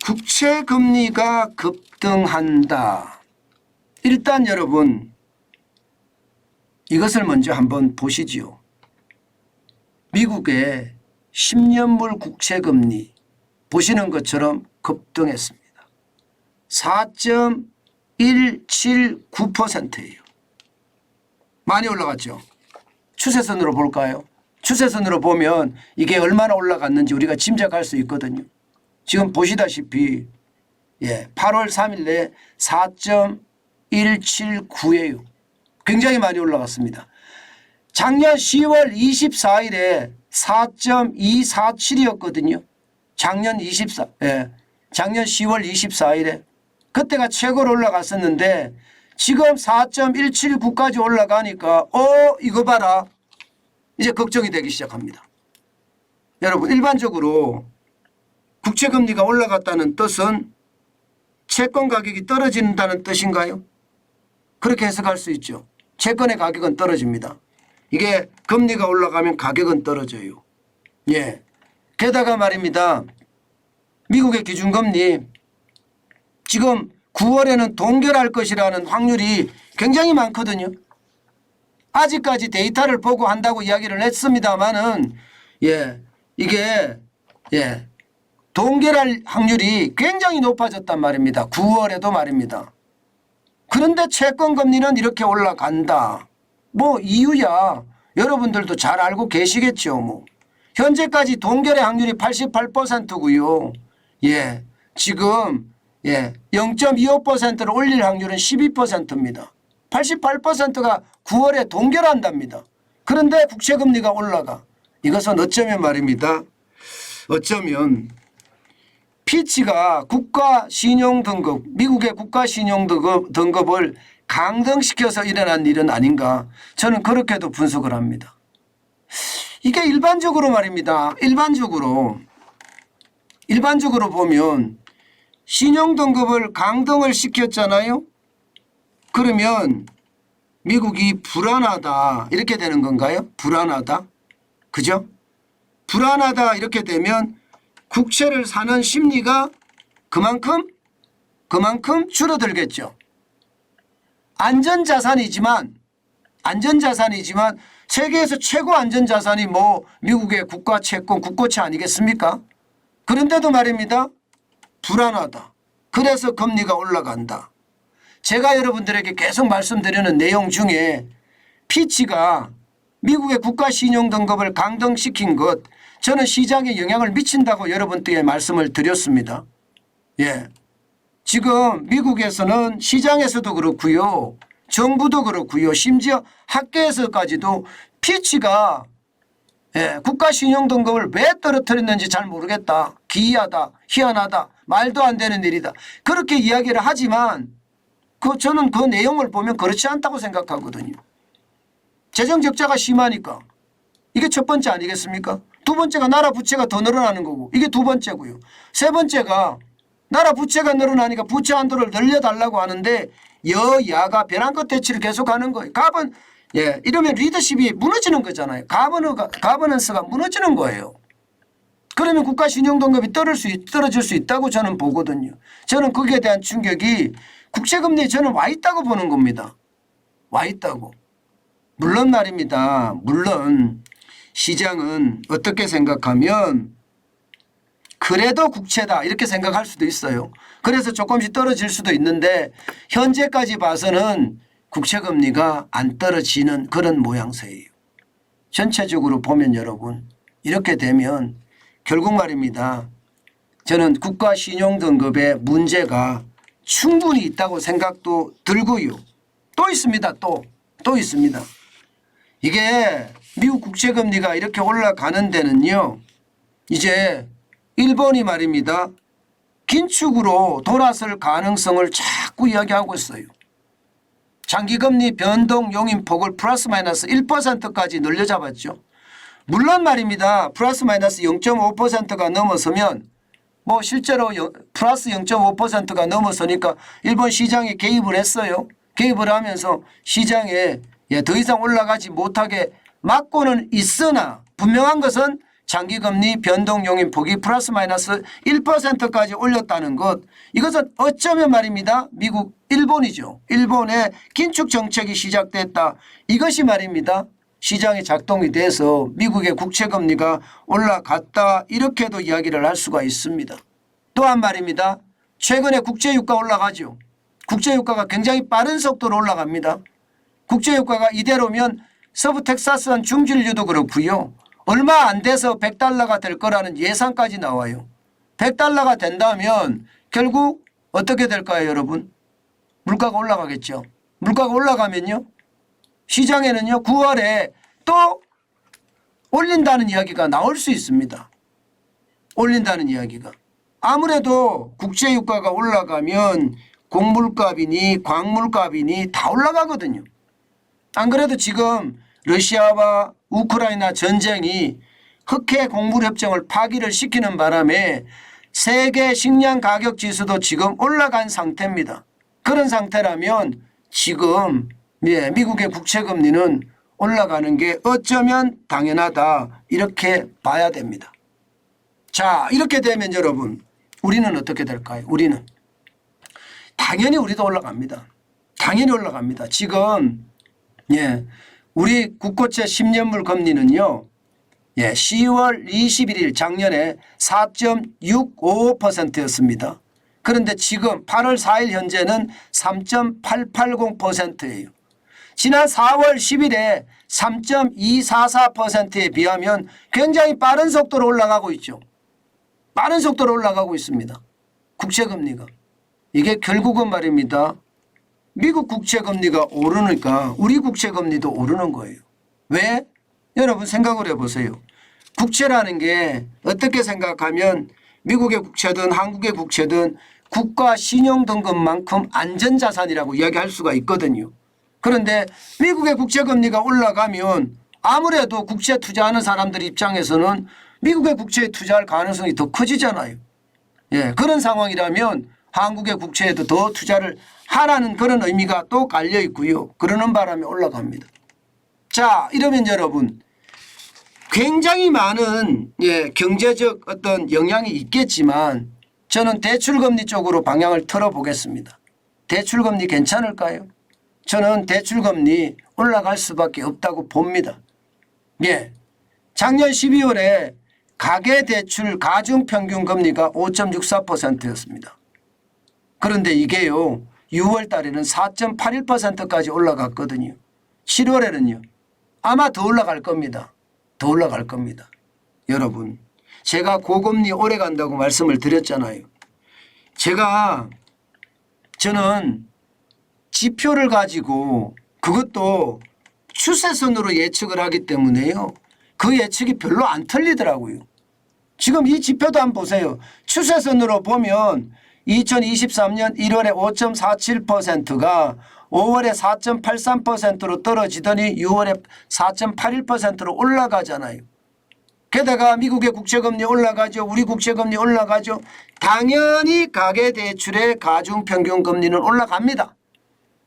국채 금리가 급등한다. 일단 여러분 이것을 먼저 한번 보시지요. 미국의 10년물 국채 금리 보시는 것처럼 급등했습니다. 4.179%예요. 많이 올라갔죠. 추세선으로 볼까요? 추세선으로 보면 이게 얼마나 올라갔는지 우리가 짐작할 수 있거든요. 지금 보시다시피 8월 3일에 4.179예요. 굉장히 많이 올라갔습니다. 작년 10월 24일에 4.247이었거든요. 작년 10월 24일에 그때가 최고로 올라갔었는데 지금 4.179까지 올라가니까 이거 봐라. 이제 걱정이 되기 시작합니다. 여러분 일반적으로 국채금리가 올라갔다는 뜻은 채권 가격이 떨어진다는 뜻인가요? 그렇게 해석할 수 있죠. 채권의 가격은 떨어집니다. 이게 금리가 올라가면 가격은 떨어져요. 게다가 말입니다. 미국의 기준금리 지금 9월에는 동결할 것이라는 확률이 굉장히 많거든요. 아직까지 데이터를 보고 한다고 이야기를 했습니다마는 이게 동결할 확률이 굉장히 높아졌단 말입니다. 9월에도 말입니다. 그런데 채권금리는 이렇게 올라간다. 뭐 이유야 여러분들도 잘 알고 계시겠죠. 뭐 현재까지 동결의 확률이 88%고요. 지금 0.25%를 올릴 확률은 12%입니다. 88%가 9월에 동결한답니다. 그런데 국채금리가 올라가. 이것은 어쩌면 말입니다. 어쩌면 피치가 국가신용등급, 미국의 국가신용등급을 강등시켜서 일어난 일은 아닌가. 저는 그렇게도 분석을 합니다. 이게 일반적으로 말입니다. 일반적으로 보면 신용등급을 강등을 시켰잖아요. 그러면 미국이 불안하다 이렇게 되는 건가요? 불안하다. 그죠? 불안하다 이렇게 되면 국채를 사는 심리가 그만큼 줄어들겠죠. 안전자산이지만 세계에서 최고 안전자산이 뭐 미국의 국가채권, 국고채 아니겠습니까? 그런데도 말입니다. 불안하다. 그래서 금리가 올라간다. 제가 여러분들에게 계속 말씀드리는 내용 중에 피치가 미국의 국가신용등급을 강등시킨 것 저는 시장에 영향을 미친다고 여러분께 말씀을 드렸습니다. 지금 미국에서는 시장에서도 그렇고요. 정부도 그렇고요. 심지어 학계에서까지도 피치가 국가신용등급을 왜 떨어뜨렸는지 잘 모르겠다. 기이하다. 희한하다. 말도 안 되는 일이다. 그렇게 이야기를 하지만 저는 그 내용을 보면 그렇지 않다고 생각하거든요. 재정적자가 심하니까. 이게 첫 번째 아니겠습니까? 두 번째가 나라 부채가 더 늘어나는 거고 이게 두 번째고요. 세 번째가 나라 부채가 늘어나니까 부채 한도를 늘려달라고 하는데 여야가 벼랑끝 대치를 계속하는 거예요. 이러면 리더십이 무너지는 거잖아요. 가버넌스가 무너지는 거예요. 그러면 국가신용등급이 떨어질 수 있다고 저는 보거든요. 저는 거기에 대한 충격이 국채금리에 저는 와 있다고 보는 겁니다. 와 있다고. 물론 말입니다. 물론 시장은 어떻게 생각하면 그래도 국채다 이렇게 생각할 수도 있어요. 그래서 조금씩 떨어질 수도 있는데 현재까지 봐서는 국채금리가 안 떨어지는 그런 모양새예요. 전체적으로 보면 여러분 이렇게 되면 결국 말입니다. 저는 국가신용등급의 문제가 충분히 있다고 생각도 들고요. 또 있습니다. 또 있습니다. 이게 미국 국채금리가 이렇게 올라가는 데는요. 이제 일본이 말입니다. 긴축으로 돌아설 가능성을 자꾸 이야기하고 있어요. 장기금리 변동 용인폭을 플러스 마이너스 1%까지 늘려잡았죠. 물론 말입니다. 플러스 마이너스 0.5%가 넘어서면 뭐 실제로 플러스 0.5%가 넘어서니까 일본 시장에 개입을 했어요. 개입을 하면서 시장에 더 이상 올라가지 못하게 막고는 있으나 분명한 것은 장기금리 변동용인 폭이 플러스 마이너스 1%까지 올렸다는 것, 이것은 어쩌면 말입니다. 미국, 일본이죠. 일본의 긴축 정책이 시작됐다. 이것이 말입니다. 시장이 작동이 돼서 미국의 국채금리가 올라갔다. 이렇게도 이야기를 할 수가 있습니다. 또한 말입니다. 최근에 국제유가 올라가죠. 국제유가가 굉장히 빠른 속도로 올라갑니다. 국제유가가 이대로면 서부 텍사스한 중진류도 그렇고요. 얼마 안 돼서 100달러가 될 거라는 예상까지 나와요. 100달러가 된다면 결국 어떻게 될까요, 여러분? 물가가 올라가겠죠. 물가가 올라가면요. 시장에는요, 9월에 또 올린다는 이야기가 나올 수 있습니다. 올린다는 이야기가. 아무래도 국제유가가 올라가면 곡물값이니 광물값이니 다 올라가거든요. 안 그래도 지금 러시아와 우크라이나 전쟁이 흑해 곡물협정을 파기를 시키는 바람에 세계 식량 가격 지수도 지금 올라간 상태입니다. 그런 상태라면 지금 미국의 국채금리는 올라가는 게 어쩌면 당연하다 이렇게 봐야 됩니다. 자, 이렇게 되면 여러분 우리는 어떻게 될까요? 우리는 당연히 우리도 올라갑니다. 당연히 올라갑니다. 지금 우리 국고채 10년물 금리는요. 10월 21일 작년에 4.655%였습니다. 그런데 지금 8월 4일 현재는 3.880%예요. 지난 4월 10일에 3.244%에 비하면 굉장히 빠른 속도로 올라가고 있죠. 빠른 속도로 올라가고 있습니다. 국채금리가. 이게 결국은 말입니다. 미국 국채금리가 오르니까 우리 국채금리도 오르는 거예요. 왜? 여러분 생각을 해보세요. 국채라는 게 어떻게 생각하면 미국의 국채든 한국의 국채든 국가 신용등급만큼 안전자산이라고 이야기할 수가 있거든요. 그런데 미국의 국채금리가 올라가면 아무래도 국채 투자하는 사람들 입장에서는 미국의 국채에 투자할 가능성이 더 커지잖아요. 그런 상황이라면 한국의 국채에도 더 투자를 하라는 그런 의미가 또 깔려 있고요. 그러는 바람에 올라갑니다. 자, 이러면 여러분 굉장히 많은 경제적 어떤 영향이 있겠지만 저는 대출금리 쪽으로 방향을 틀어보겠습니다. 대출금리 괜찮을까요? 저는 대출금리 올라갈 수밖에 없다고 봅니다. 작년 12월에 가계대출 가중평균금리가 5.64%였습니다. 그런데 이게요. 6월 달에는 4.81%까지 올라갔거든요. 7월에는요. 아마 더 올라갈 겁니다. 더 올라갈 겁니다. 여러분 제가 고금리 오래 간다고 말씀을 드렸잖아요. 저는 지표를 가지고 그것도 추세선으로 예측을 하기 때문에요. 그 예측이 별로 안 틀리더라고요. 지금 이 지표도 한번 보세요. 추세선으로 보면 2023년 1월에 5.47%가 5월에 4.83%로 떨어지더니 6월에 4.81%로 올라가잖아요. 게다가 미국의 국채금리 올라가죠. 우리 국채금리 올라가죠. 당연히 가계대출의 가중평균금리는 올라갑니다.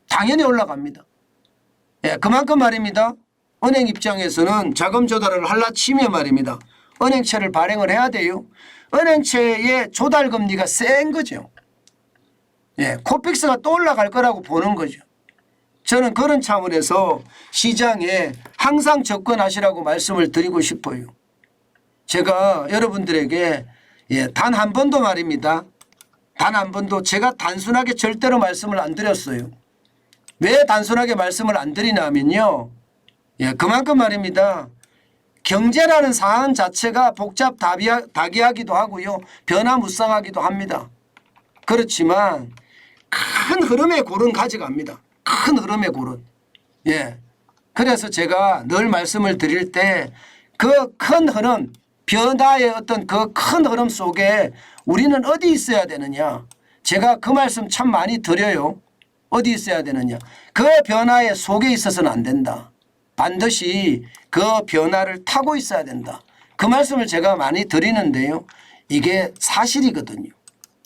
당연히 올라갑니다. 그만큼 말입니다. 은행 입장에서는 자금 조달을 하려 치면 말입니다. 은행채를 발행을 해야 돼요. 은행채의 조달금리가 센 거죠. 코픽스가 또 올라갈 거라고 보는 거죠. 저는 그런 차원에서 시장에 항상 접근하시라고 말씀을 드리고 싶어요. 제가 여러분들에게 단 한 번도 말입니다. 단 한 번도 제가 단순하게 절대로 말씀을 안 드렸어요. 왜 단순하게 말씀을 안 드리냐면요. 그만큼 말입니다. 경제라는 사안 자체가 복잡다기하기도 하고요. 변화무쌍하기도 합니다. 그렇지만 큰 흐름의 골은 가져갑니다. 큰 흐름의 골은. 그래서 제가 늘 말씀을 드릴 때 그 큰 흐름, 변화의 어떤 그 큰 흐름 속에 우리는 어디 있어야 되느냐. 제가 그 말씀 참 많이 드려요. 어디 있어야 되느냐. 그 변화의 속에 있어서는 안 된다. 반드시 그 변화를 타고 있어야 된다. 그 말씀을 제가 많이 드리는데요. 이게 사실이거든요.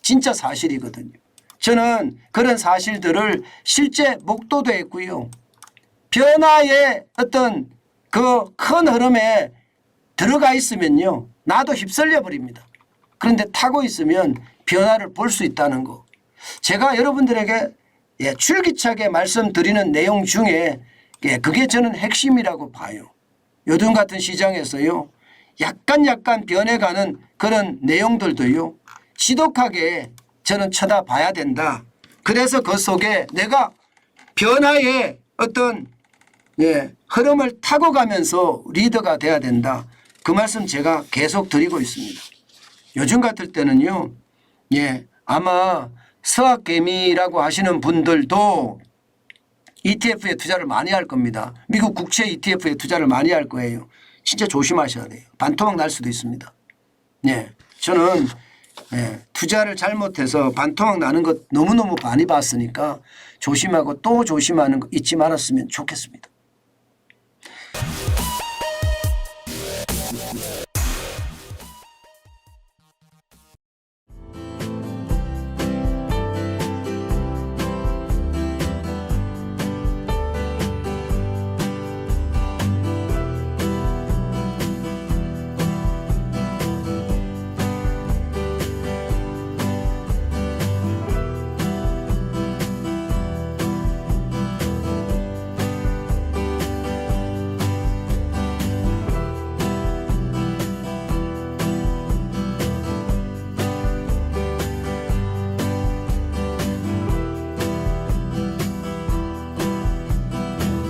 진짜 사실이거든요. 저는 그런 사실들을 실제 목도도 했고요. 변화의 어떤 그 큰 흐름에 들어가 있으면요. 나도 휩쓸려 버립니다. 그런데 타고 있으면 변화를 볼 수 있다는 거. 제가 여러분들에게 줄기차게 말씀드리는 내용 중에 그게 저는 핵심이라고 봐요. 요즘 같은 시장에서요. 약간 변해가는 그런 내용들도요. 지독하게 저는 쳐다봐야 된다. 그래서 그 속에 내가 변화의 어떤 흐름을 타고 가면서 리더가 돼야 된다. 그 말씀 제가 계속 드리고 있습니다. 요즘 같을 때는요. 아마 서학개미라고 하시는 분들도 ETF에 투자를 많이 할 겁니다. 미국 국채 ETF에 투자를 많이 할 거예요. 진짜 조심하셔야 돼요. 반토막 날 수도 있습니다. 저는 투자를 잘못해서 반토막 나는 것 너무너무 많이 봤으니까 조심하고 또 조심하는 거 잊지 말았으면 좋겠습니다.